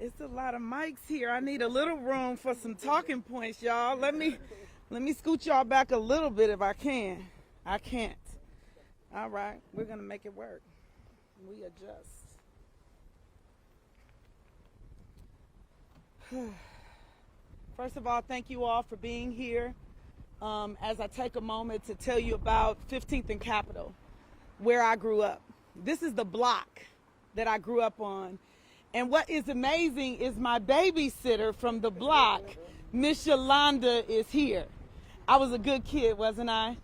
It's a lot of mics here. I need a little room for some talking points, y'all. Let me scoot y'all back a little bit if I can. I can't. All right, we're gonna make it work. We adjust. First of all, thank you all for being here. As I take a moment to tell you about 15th and Capitol, where I grew up. This is the block that I grew up on. And what is amazing is my babysitter from the block, Miss Yolanda, is here. I was a good kid, wasn't I?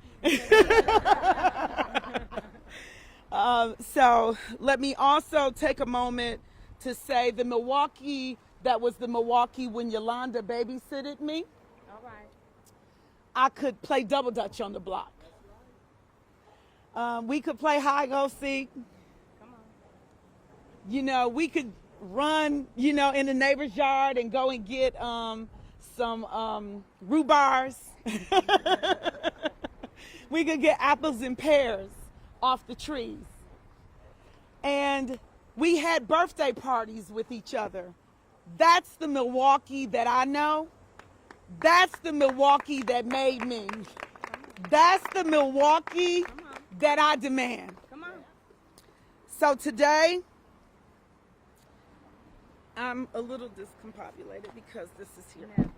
So let me also take a moment to say the Milwaukee, that was the Milwaukee when Yolanda babysitted me. All right. I could play double dutch on the block. We could play hide go seek. Come on. You know, we could run, you know, in the neighbor's yard and go and get some rhubars. We could get apples and pears off the trees. And we had birthday parties with each other. That's the Milwaukee that I know. That's the Milwaukee that made me. That's the Milwaukee that I demand. Come on. So today, I'm a little discombobulated because this is here. Never.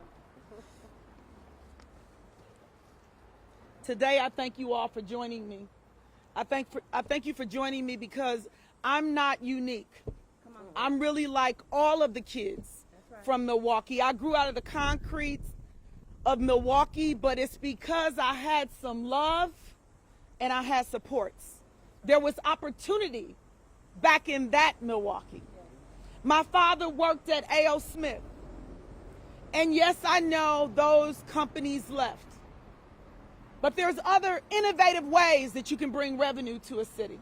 Today, I thank you all for joining me. I thank you for joining me because I'm not unique. Come on. I'm really like all of the kids That's right. from Milwaukee. I grew out of the concrete of Milwaukee, but it's because I had some love and I had supports. There was opportunity back in that Milwaukee. My father worked at A.O. Smith. And yes, I know those companies left. But there's other innovative ways that you can bring revenue to a city.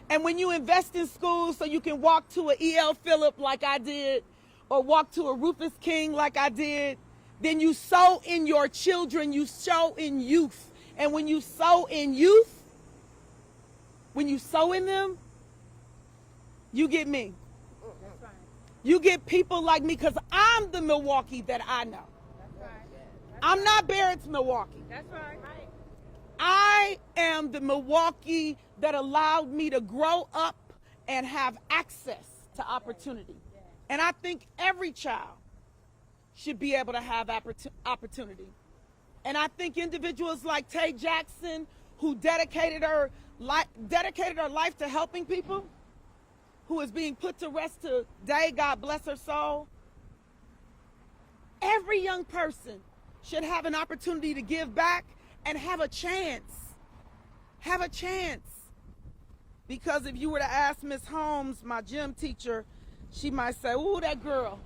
And when you invest in schools so you can walk to a E.L. Phillip like I did, or walk to a Rufus King like I did, then you sow in your children, you sow in youth. And when you sow in youth, when you sow in them, you get me. That's right. You get people like me because I'm the Milwaukee that I know. That's right. I'm not Barrett's Milwaukee. That's right. I am the Milwaukee that allowed me to grow up and have access to opportunity. And I think every child should be able to have opportunity. And I think individuals like Tay Jackson, who dedicated her life to helping people, who is being put to rest today, God bless her soul. Every young person should have an opportunity to give back and have a chance. Have a chance. Because if you were to ask Miss Holmes, my gym teacher, she might say, ooh, that girl.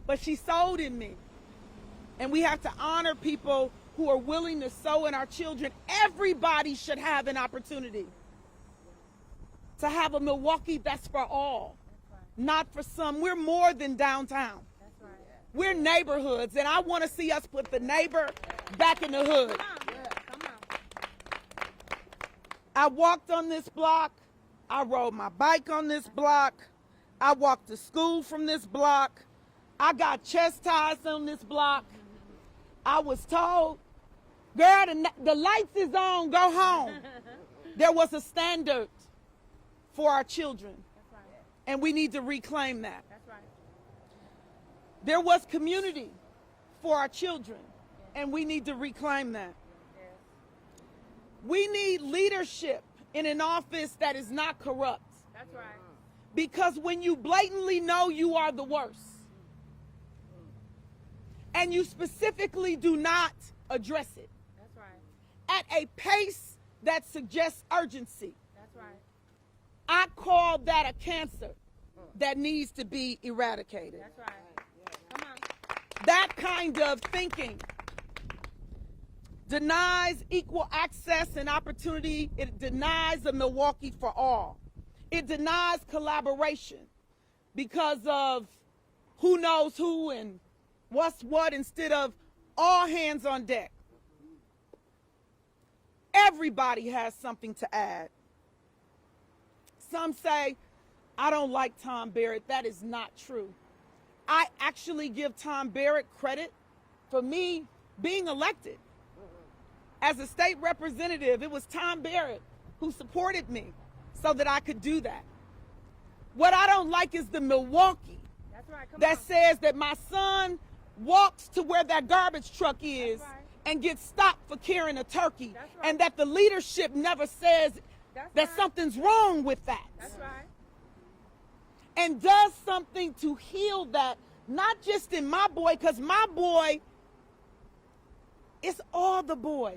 But she sowed in me. And we have to honor people who are willing to sow in our children. Everybody should have an opportunity to have a Milwaukee that's for all, not for some. We're more than downtown. That's right. We're neighborhoods, and I want to see us put the neighbor back in the hood. Come on. I walked on this block. I rode my bike on this block. I walked to school from this block. I got chastised on this block. I was told, girl, the lights is on, go home. There was a standard for our children, That's right. and we need to reclaim that. That's right. There was community for our children, and we need to reclaim that. Yes. We need leadership in an office that is not corrupt. That's right. Because when you blatantly know you are the worst, and you specifically do not address it That's right. at a pace that suggests urgency, That's right. I call that a cancer that needs to be eradicated. That's right. Come on. That kind of thinking denies equal access and opportunity. It denies a Milwaukee for all. It denies collaboration because of who knows who and what's what instead of all hands on deck. Everybody has something to add. Some say I don't like Tom Barrett. That is not true. I actually give Tom Barrett credit for me being elected. As a state representative, it was Tom Barrett who supported me so that I could do that. What I don't like is the Milwaukee that says that my son walks to where that garbage truck is and gets stopped for carrying a turkey, and that the leadership never says that something's wrong with that. That's right. And does something to heal that, not just in my boy, because my boy, it's all the boys.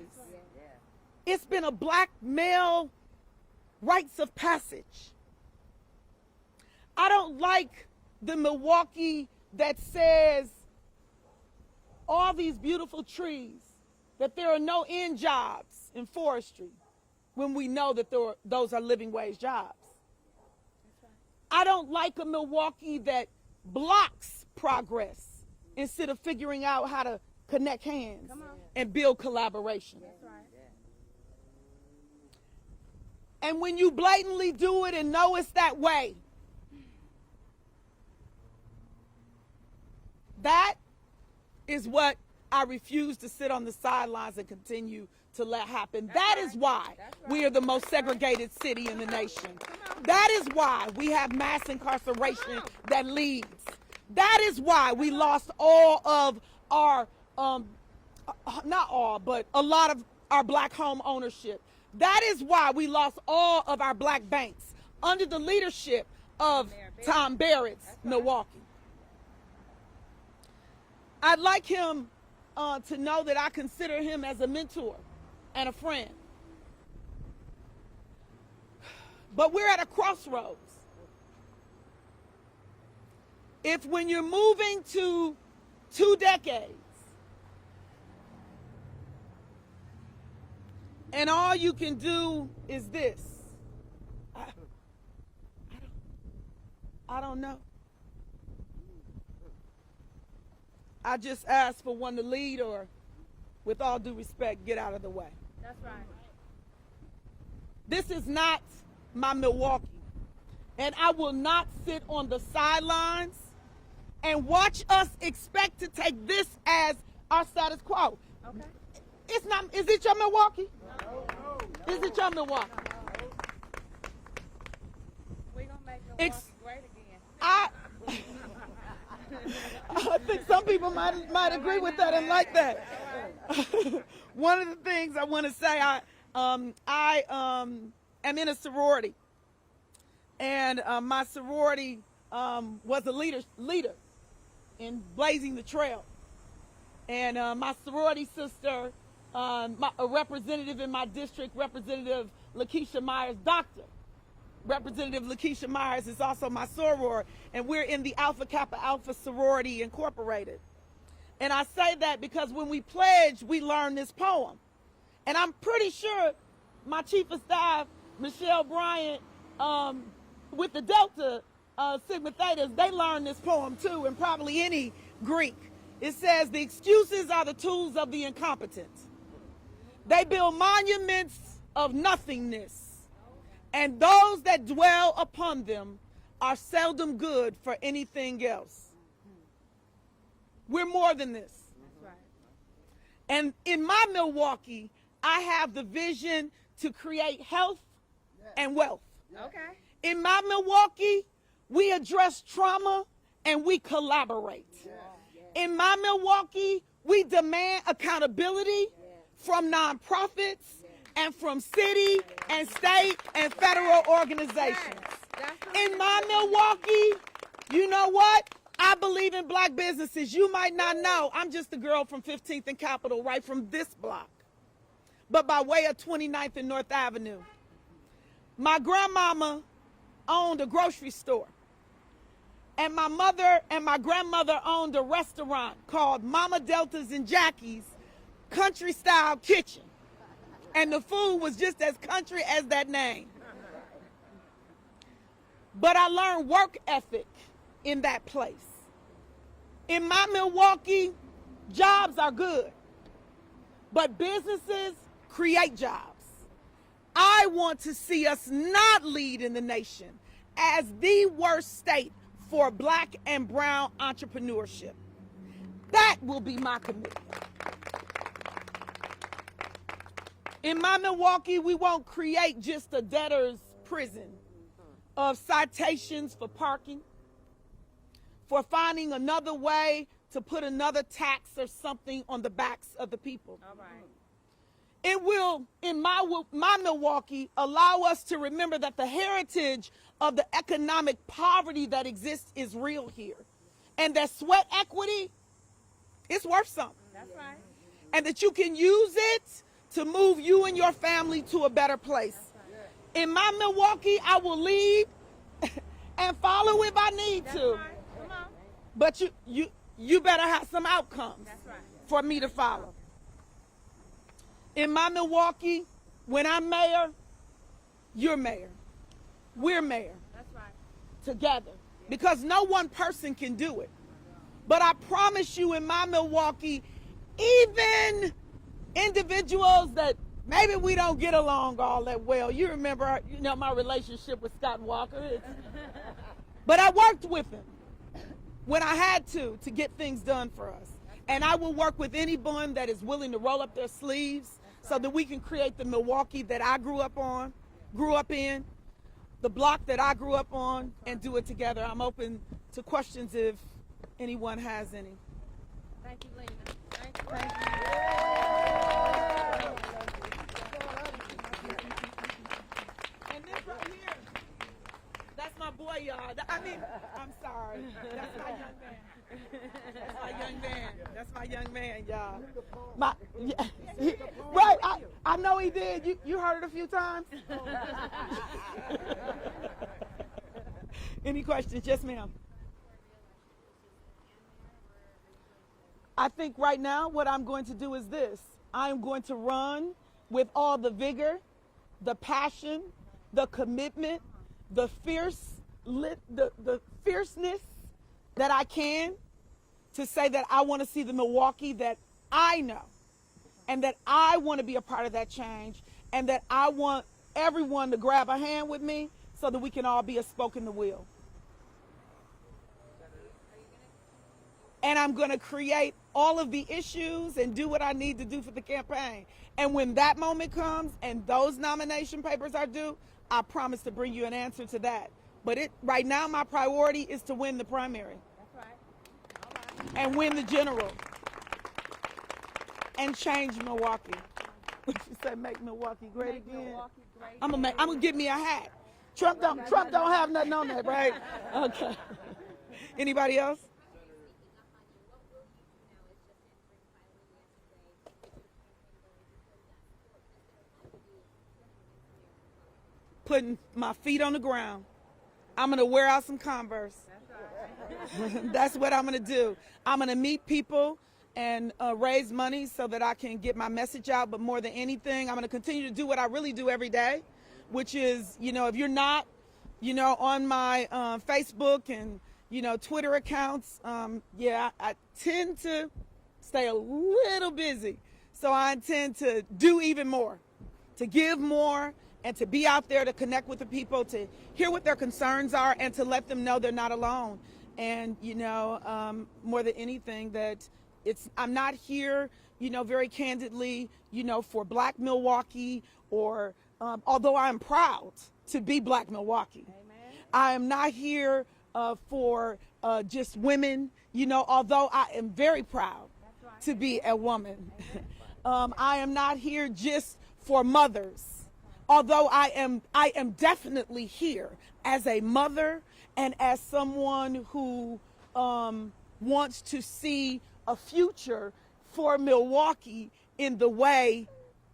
It's been a black male rites of passage. I don't like the Milwaukee that says all these beautiful trees, that there are no end jobs in forestry, when we know that those are living wage jobs. I don't like a Milwaukee that blocks progress instead of figuring out how to connect hands and build collaboration. That's right. And when you blatantly do it and know it's that way, that is what I refuse to sit on the sidelines and continue to let happen. That is why we are the most segregated city in the nation. That is why we have mass incarceration that leads. That is why we lost all of our, not all, but a lot of our black home ownership. That is why we lost all of our black banks under the leadership of Tom Barrett's Milwaukee. I'd like him to know that I consider him as a mentor and a friend. But we're at a crossroads. If when you're moving to 2 decades and all you can do is this, I don't know. I just ask for one to lead, or, with all due respect, get out of the way. That's right. This is not my Milwaukee. And I will not sit on the sidelines and watch us expect to take this as our status quo. Okay. It's not, is it your Milwaukee? No. Is it your Milwaukee? We're going to make Milwaukee great again. I think some people might agree with that and like that. One of the things I want to say, I am in a sorority, and my sorority was a leader in blazing the trail. And my sorority sister, a representative in my district, Representative Lakeisha Myers, Representative Lakeisha Myers is also my soror, and we're in the Alpha Kappa Alpha Sorority Incorporated. And I say that because when we pledge, we learn this poem. And I'm pretty sure my chief of staff, Michelle Bryant, with the Delta Sigma Thetas, they learned this poem too, and probably any Greek. It says, the excuses are the tools of the incompetent. They build monuments of nothingness, and those that dwell upon them are seldom good for anything else. We're more than this. That's right. And in my Milwaukee, I have the vision to create health and wealth. Okay. In my Milwaukee, we address trauma and we collaborate. In my Milwaukee, we demand accountability from nonprofits and from city and state and federal organizations. In my Milwaukee, you know what? I believe in black businesses. You might not know, I'm just a girl from 15th and Capitol, right from this block, but by way of 29th and North Avenue. My grandmama owned a grocery store, and my mother and my grandmother owned a restaurant called Mama Delta's and Jackie's Country Style Kitchen. And the food was just as country as that name. But I learned work ethic in that place. In my Milwaukee, jobs are good, but businesses create jobs. I want to see us not lead in the nation. as the worst state for black and brown entrepreneurship. That will be my commitment. In my Milwaukee, we won't create just a debtor's prison of citations for parking, for finding another way to put another tax or something on the backs of the people. All right. It will, in my Milwaukee, allow us to remember that the heritage of the economic poverty that exists is real here. And that sweat equity is worth something. That's right. And that you can use it to move you and your family to a better place. Right. In my Milwaukee, I will lead and follow if I need That's to. Right. Come on. But you better have some outcomes. That's right. For me to follow. In my Milwaukee, when I'm mayor, you're mayor. We're mayor. That's right. Together. Because no one person can do it. But I promise you, in my Milwaukee, even individuals that maybe we don't get along all that well. You remember, my relationship with Scott Walker. But I worked with him when I had to get things done for us. And I will work with anyone that is willing to roll up their sleeves so that we can create the Milwaukee that I grew up in, the block that I grew up on, and do it together. I'm open to questions if anyone has any. Thank you, Lena. Thank you. And this right here, that's my boy, y'all. I'm sorry. That's my young man. That's my young man, y'all. Right, I know he did. You heard it a few times? Any questions? Yes, ma'am. I think right now what I'm going to do is this. I am going to run with all the vigor, the passion, the commitment, the fierceness that I can to say that I want to see the Milwaukee that I know, and that I want to be a part of that change, and that I want everyone to grab a hand with me so that we can all be a spoke in the wheel. And I'm going to create all of the issues and do what I need to do for the campaign. And when that moment comes and those nomination papers are due, I promise to bring you an answer to that. But right now, my priority is to win the primary. That's right. All right. And win the general. And change Milwaukee. What you say, make Milwaukee great Make again? Milwaukee great I'm gonna get me a hat. Trump don't have nothing on that, right? Okay. Anybody else? Putting my feet on the ground. I'm going to wear out some Converse. That's what I'm going to do. I'm going to meet people and raise money so that I can get my message out. But more than anything, I'm going to continue to do what I really do every day, which is, if you're not, on my Facebook and, Twitter accounts, I tend to stay a little busy. So I intend to do even more, to give more, and to be out there to connect with the people, to hear what their concerns are, and to let them know they're not alone. And, more than anything, that I'm not here, very candidly, for Black Milwaukee, or although I'm proud to be Black Milwaukee. Amen. I am not here for just women, although I am very proud to be a woman. I am not here just for mothers. Although I am definitely here as a mother and as someone who wants to see a future for Milwaukee in the way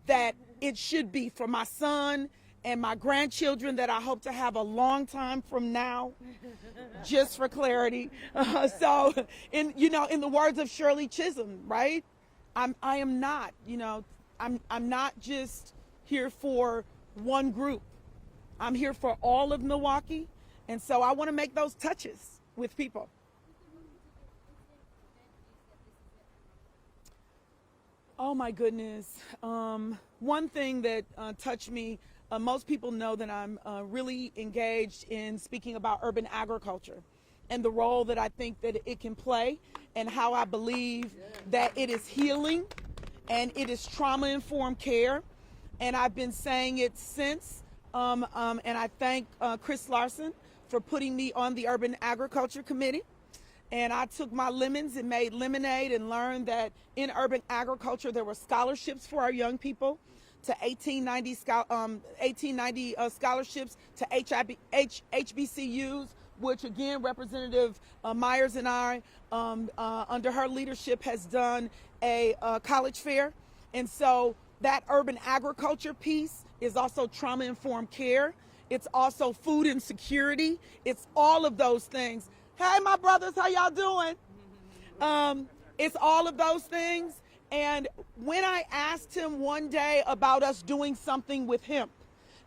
that it should be for my son and my grandchildren that I hope to have a long time from now, just for clarity. So, in the words of Shirley Chisholm, right? I am not, I'm not just here for one group. I'm here for all of Milwaukee, and so I want to make those touches with people. Oh my goodness. One thing that touched me most people know that I'm really engaged in speaking about urban agriculture and the role that I think that it can play, and how I believe that it is healing and it is trauma-informed care. And I've been saying it since, and I thank Chris Larson for putting me on the Urban Agriculture Committee. And I took my lemons and made lemonade, and learned that in urban agriculture there were scholarships for our young people, to 1890 scholarships to HBCUs, which again Representative Myers and I, under her leadership, has done a college fair. And so that urban agriculture piece is also trauma-informed care. It's also food insecurity. It's all of those things. Hey, my brothers, how y'all doing? It's all of those things. And when I asked him one day about us doing something with hemp,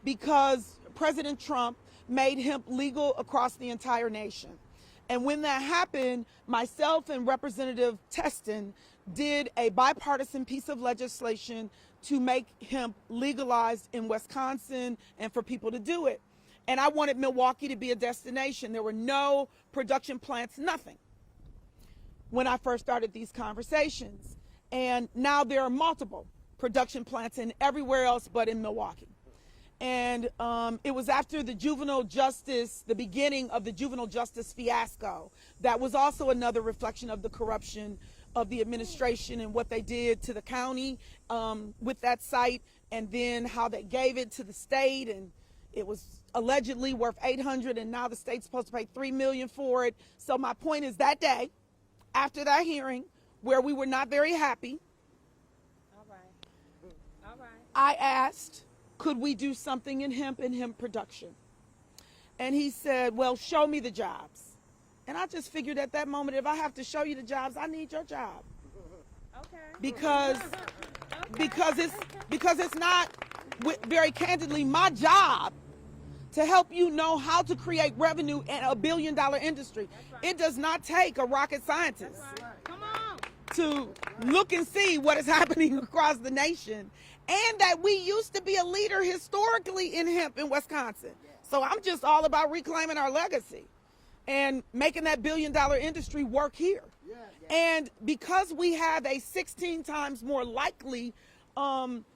because President Trump made hemp legal across the entire nation. And when that happened, myself and Representative Teston did a bipartisan piece of legislation to make hemp legalized in Wisconsin and for people to do it. And I wanted Milwaukee to be a destination. There were no production plants, nothing, when I first started these conversations. And now there are multiple production plants in everywhere else but in Milwaukee. And it was after the beginning of the juvenile justice fiasco, that was also another reflection of the corruption of the administration and what they did to the county with that site, and then how they gave it to the state, and it was allegedly worth $800, and now the state's supposed to pay $3 million for it. So my point is, that day, after that hearing, where we were not very happy, I asked, could we do something in hemp and hemp production? And he said, well, show me the jobs. And I just figured at that moment, if I have to show you the jobs, I need your job. Okay. Because it's not, very candidly, my job to help you know how to create revenue in a billion-dollar industry. Right. It does not take a rocket scientist Come on. to look and see what is happening across the nation, and that we used to be a leader historically in hemp in Wisconsin. So I'm just all about reclaiming our legacy and making that billion-dollar industry work here. And because we have a 16 times more likely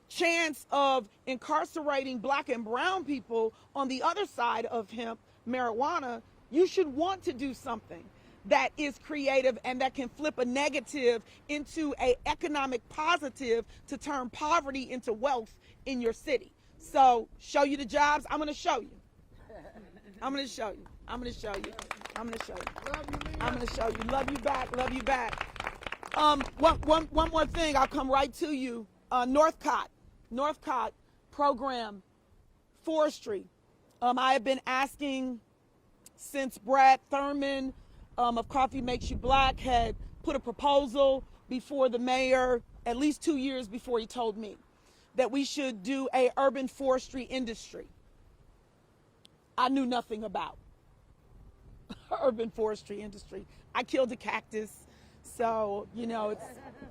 chance of incarcerating black and brown people on the other side of hemp, marijuana, you should want to do something that is creative and that can flip a negative into an economic positive to turn poverty into wealth in your city. So, show you the jobs. I'm going to show you. I'm going to show you. I'm going to show you. I'm going to show you. I'm going to show you. Love you back. Love you back. One more thing. I'll come right to you. Northcott program, forestry. I have been asking since Brad Thurman of Coffee Makes You Black had put a proposal before the mayor at least 2 years before he told me that we should do a urban forestry industry. I knew nothing about urban forestry industry. I killed a cactus, so you know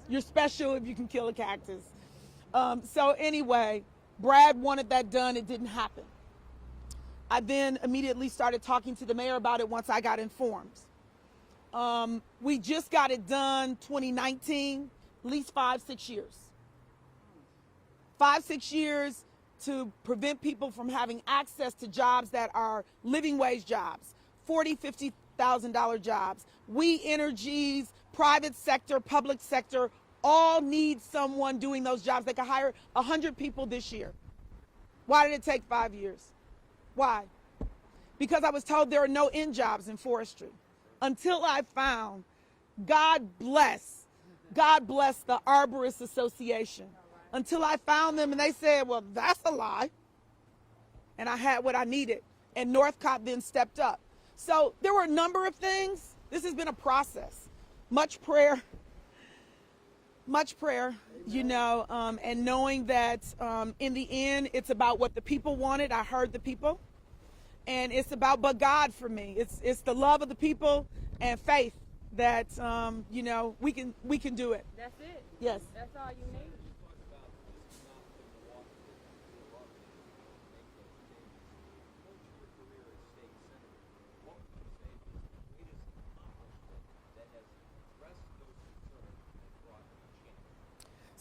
you're special if you can kill a cactus. So anyway, Brad wanted that done. It didn't happen. I then immediately started talking to the mayor about it once I got informed. We just got it done 2019, at least 5-6 years. 5-6 years to prevent people from having access to jobs that are living wage jobs, $40,000, $50,000 jobs. We energies, private sector, public sector, all need someone doing those jobs. They could hire 100 people this year. Why did it take 5 years? Why? Because I was told there are no end jobs in forestry. Until I found, God bless the Arborists Association. Until I found them and they said, well, that's a lie. And I had what I needed. And Northcott then stepped up. So there were a number of things. This has been a process. Much prayer, you know, and knowing that in the end, it's about what the people wanted. I heard the people. And it's about but God for me. It's the love of the people and faith that, you know, we can do it. That's it. Yes. That's all you need.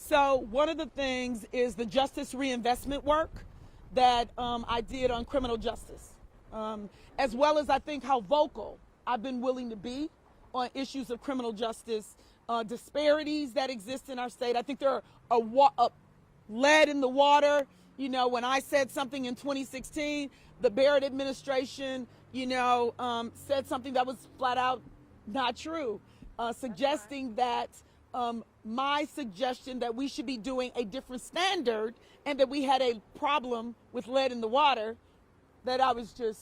So one of the things is the justice reinvestment work that I did on criminal justice, as well as I think how vocal I've been willing to be on issues of criminal justice, disparities that exist in our state. I think there are lead in the water. You know, when I said something in 2016, the Barrett administration, said something that was flat out not true, suggesting that my suggestion that we should be doing a different standard and that we had a problem with lead in the water, that I was just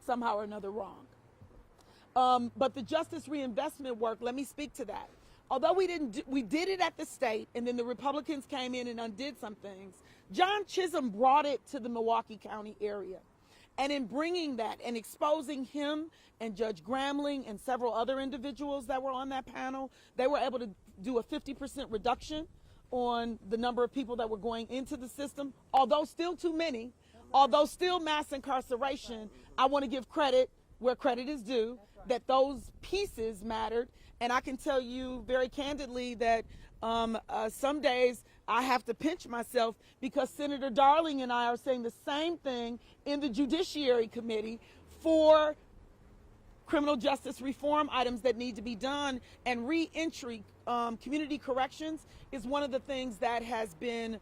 somehow or another wrong. But the justice reinvestment work, let me speak to that. Although we did it at the state, and then the Republicans came in and undid some things, John Chisholm brought it to the Milwaukee County area. And in bringing that and exposing him and Judge Gramling and several other individuals that were on that panel, they were able to do a 50% reduction on the number of people that were going into the system, although still too many, although still mass incarceration. I want to give credit where credit is due, that those pieces mattered. And I can tell you very candidly that some days I have to pinch myself because Senator Darling and I are saying the same thing in the Judiciary Committee for criminal justice reform items that need to be done. And reentry, community corrections is one of the things that has been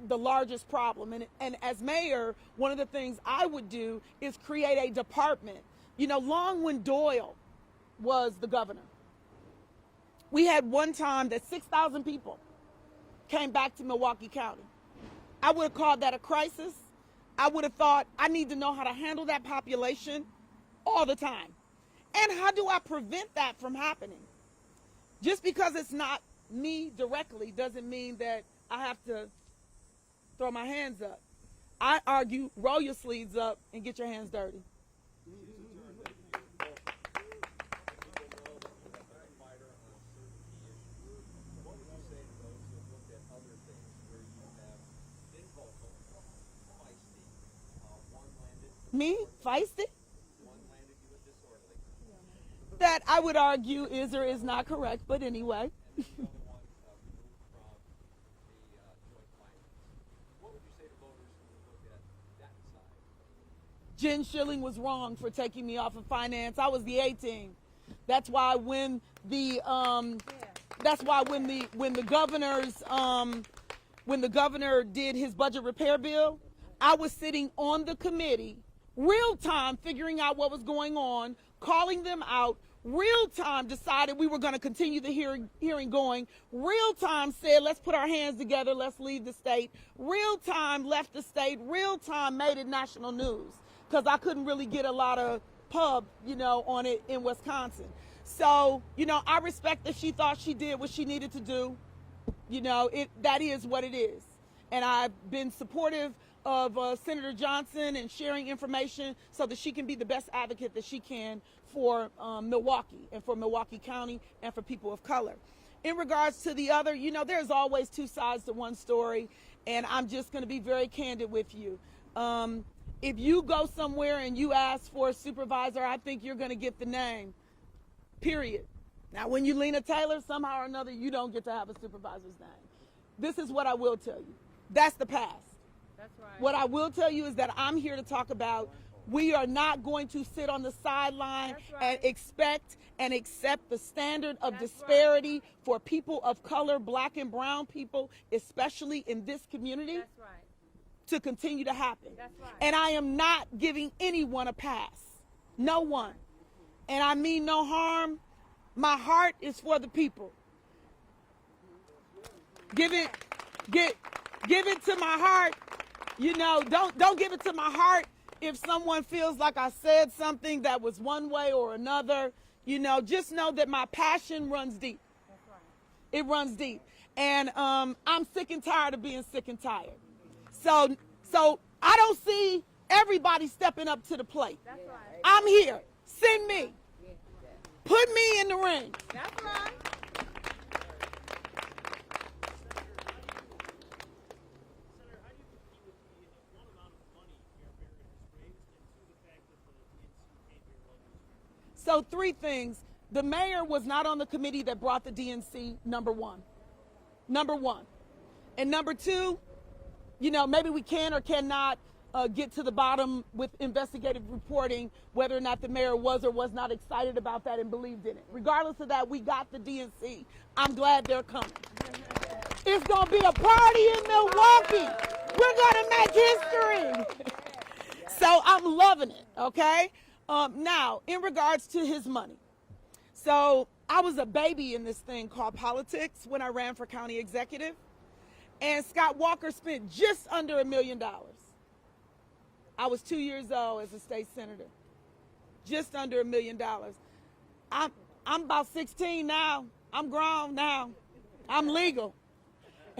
the largest problem. And as mayor, one of the things I would do is create a department. You know, long when Doyle was the governor, we had one time that 6,000 people came back to Milwaukee County. I would have called that a crisis. I would have thought I need to know how to handle that population all the time. And how do I prevent that from happening? Just because it's not me directly doesn't mean that I have to throw my hands up. I argue, roll your sleeves up and get your hands dirty. Me? Feisty? That I would argue is or is not correct, but anyway. Jen Schilling was wrong for taking me off of finance. I was the A team. That's why when the governor did his budget repair bill, I was sitting on the committee, real time figuring out what was going on, calling them out, real time decided we were going to continue the hearing going, real time said let's put our hands together, let's leave the state, real time left the state, real time made it national news because I couldn't really get a lot of pub, on it in Wisconsin. So, I respect that she thought she did what she needed to do. That is what it is. And I've been supportive of Senator Johnson and sharing information so that she can be the best advocate that she can for Milwaukee and for Milwaukee County and for people of color. In regards to the other, there's always two sides to one story, and I'm just going to be very candid with you. If you go somewhere and you ask for a supervisor, I think you're going to get the name, period. Now, when you Lena Taylor, somehow or another, you don't get to have a supervisor's name. This is what I will tell you. That's the past. That's right. What I will tell you is that I'm here to talk about we are not going to sit on the sideline and expect and accept the standard of disparity for people of color, black and brown people, especially in this community, to continue to happen. And I am not giving anyone a pass. No one. And I mean no harm. My heart is for the people. Give it to my heart. Don't give it to my heart if someone feels like I said something that was one way or another. Just know that my passion runs deep. That's right. It runs deep. And I'm sick and tired of being sick and tired. So I don't see everybody stepping up to the plate. That's right. I'm here. Send me. Put me in the ring. That's right. So three things. The mayor was not on the committee that brought the DNC, number one. number one. And number two, you know, maybe we can or cannot get to the bottom with investigative reporting whether or not the mayor was or was not excited about that and believed in it. Regardless of that, we got the DNC. I'm glad they're coming. It's going to be a party in Milwaukee. We're going to make history. So I'm loving it, okay? Now, in regards to his money. So I was a baby in this thing called politics when I ran for county executive. And Scott Walker spent just under $1 million. I was 2 years old as a state senator. Just under $1 million. I'm about 16 now. I'm grown now. I'm legal.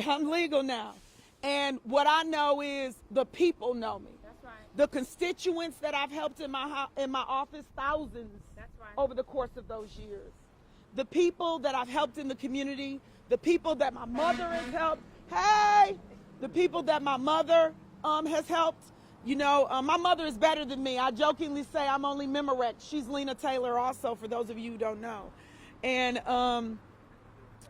I'm legal now. And what I know is the people know me. That's right. The constituents that I've helped in my office, thousands. That's right. Over the course of those years. The people that I've helped in the community, the people that my mother has helped. Hey, the people that my mother has helped. You know, my mother is better than me. I jokingly say I'm only Memorex. She's Lena Taylor also, for those of you who don't know. And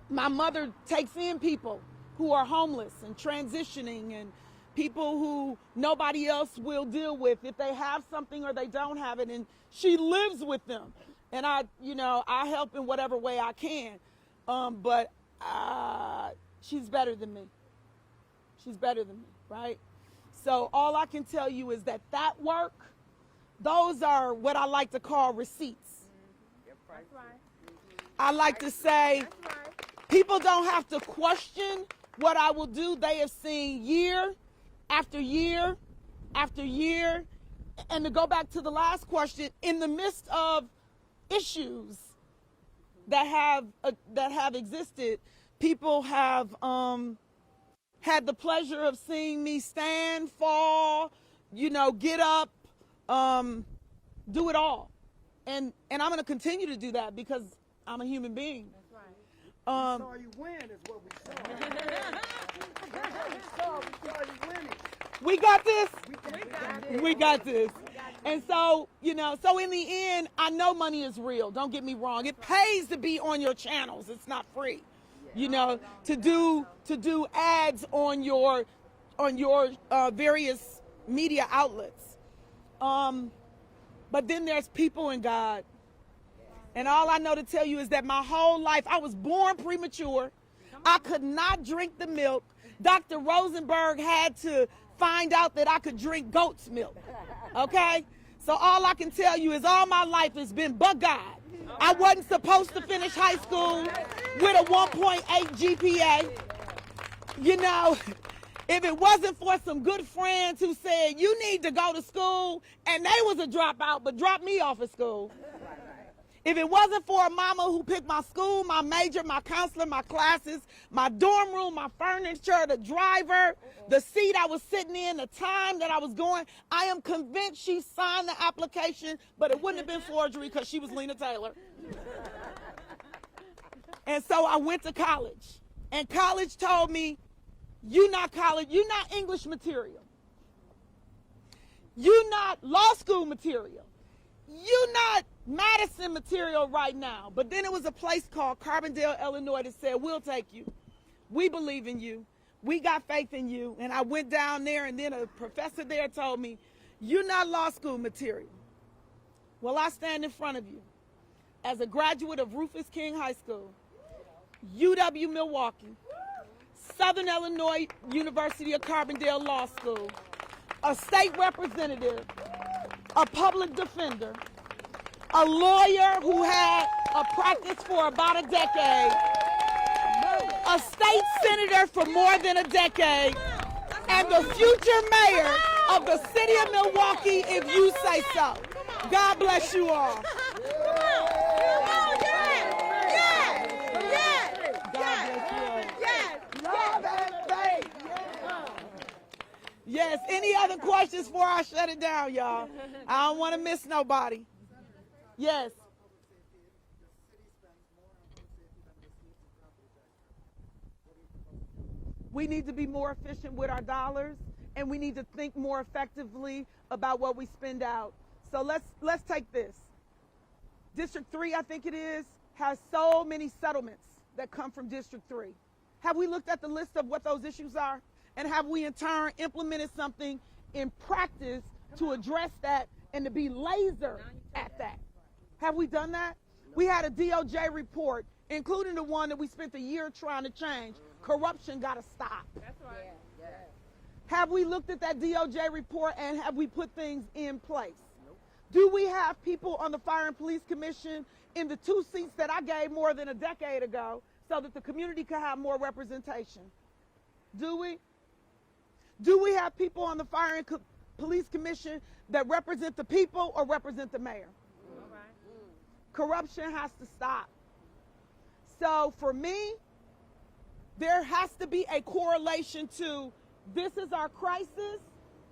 my mother takes in people who are homeless and transitioning and people who nobody else will deal with if they have something or they don't have it. And she lives with them. And I help in whatever way I can. But she's better than me. She's better than me, right? So all I can tell you is that work, those are what I like to call receipts. That's right. I like to say people don't have to question what I will do. They have seen year after year after year. And to go back to the last question, in the midst of issues that have existed, people have had the pleasure of seeing me stand, fall, get up, do it all. And I'm going to continue to do that because I'm a human being. That's right. We saw you win is what we saw. We saw you winning. We got this. We got this. We got this. And so, so in the end, I know money is real. Don't get me wrong. It pays to be on your channels. It's not free. To do ads on your various media outlets. But then there's people in God. And all I know to tell you is that my whole life, I was born premature. I could not drink the milk. Dr. Rosenberg had to find out that I could drink goat's milk. Okay? So all I can tell you is all my life has been but God. I wasn't supposed to finish high school with a 1.8 GPA. If it wasn't for some good friends who said, you need to go to school, and they was a dropout, but dropped me off of school. If it wasn't for a mama who picked my school, my major, my counselor, my classes, my dorm room, my furniture, the driver, the seat I was sitting in, the time that I was going, I am convinced she signed the application, but it wouldn't have been forgery because she was Lena Taylor. And so I went to college. And college told me, you're not English material. You're not law school material. You're not Madison material right now. But then it was a place called Carbondale, Illinois that said, we'll take you. We believe in you. We got faith in you. And I went down there, and then a professor there told me, you're not law school material. Well, I stand in front of you as a graduate of Rufus King High School, UW Milwaukee, Southern Illinois University of Carbondale Law School, a state representative, a public defender, a lawyer who had a practice for about a decade, a state senator for more than a decade, and the future mayor of the city of Milwaukee, if you say so. God bless you all. Yes, any other questions before I shut it down, y'all? I don't want to miss nobody. Yes. We need to be more efficient with our dollars, and we need to think more effectively about what we spend out. So let's take this. District 3, I think it is, has so many settlements that come from District 3. Have we looked at the list of what those issues are? And have we in turn implemented something in practice to address that and to be laser at that? Have we done that? We had a DOJ report, including the one that we spent a year trying to change. Corruption got to stop. That's right. Yeah. Have we looked at that DOJ report and have we put things in place? Nope. Do we have people on the Fire and Police Commission in the 2 seats that I gave more than a decade ago so that the community could have more representation? Do we? Do we have people on the Fire and Police Commission that represent the people or represent the mayor? All right. Corruption has to stop. So for me, there has to be a correlation to this is our crisis,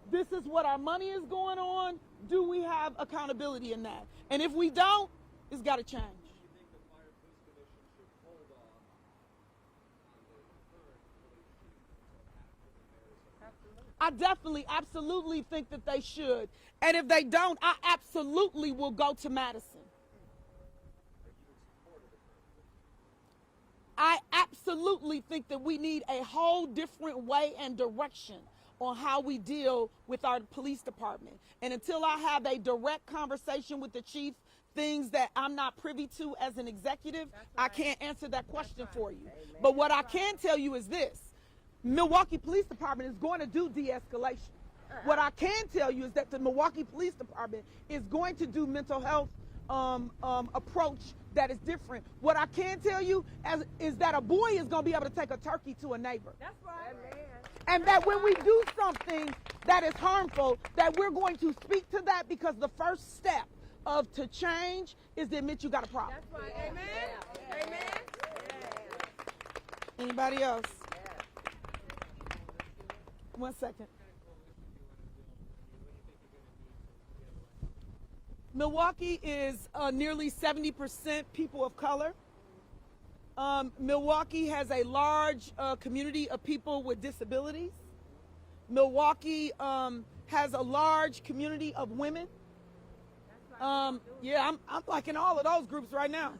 this is what our money is going on. Do we have accountability in that? And if we don't, it's got to change. Do you think the Fire and Police Commission should hold off on the current police chief until after the mayor's? I definitely, absolutely think that they should. And if they don't, I absolutely will go to Madison. I absolutely think that we need a whole different way and direction on how we deal with our police department. And until I have a direct conversation with the chief, things that I'm not privy to as an executive, I can't answer that question for you. Amen. But what I can tell you is this: Milwaukee Police Department is going to do de-escalation. What I can tell you is that the Milwaukee Police Department is going to do mental health approach that is different. What I can tell you is that a boy is going to be able to take a turkey to a neighbor. That's right. And that when we do something that is harmful, that we're going to speak to that, because the first step to change is to admit you got a problem. That's right. Amen. Amen. Anybody else? 1 second. Milwaukee is nearly 70% people of color. Milwaukee has a large community of people with disabilities. Milwaukee has a large community of women. Yeah, I'm liking all of those groups right now.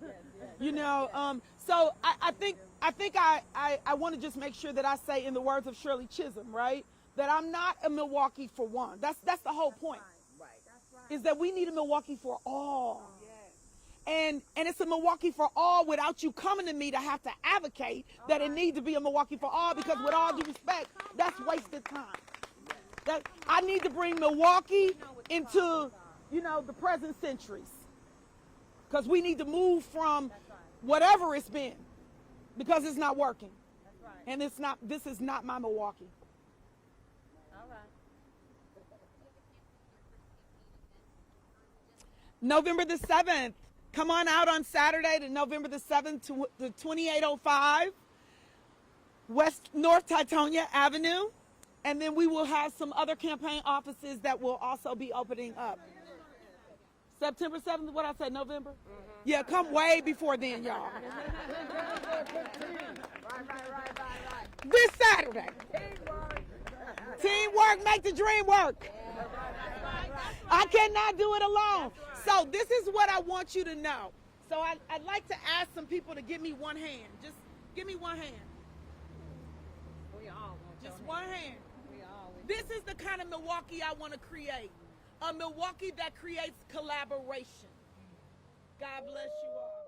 You know, so I think I want to just make sure that I say, in the words of Shirley Chisholm, right, that I'm not a Milwaukee for one. That's the whole point. Is that we need a Milwaukee for all. And it's a Milwaukee for all without you coming to me to have to advocate that it needs to be a Milwaukee for all, because with all due respect, that's wasted time. I need to bring Milwaukee into, you know, the present centuries, because we need to move from whatever it's been, because it's not working. And this is not my Milwaukee. November the 7th. Come on out on Saturday to November the 7th to the 2805 North Titonia Avenue. And then we will have some other campaign offices that will also be opening up. September 7th, what I said, November? Yeah, come way before then, y'all. This Saturday. Teamwork make the dream work. I cannot do it alone. So this is what I want you to know. So I'd like to ask some people to give me one hand. Just give me one hand. We all want just one hand. We all. This is the kind of Milwaukee I want to create. A Milwaukee that creates collaboration. God bless you all.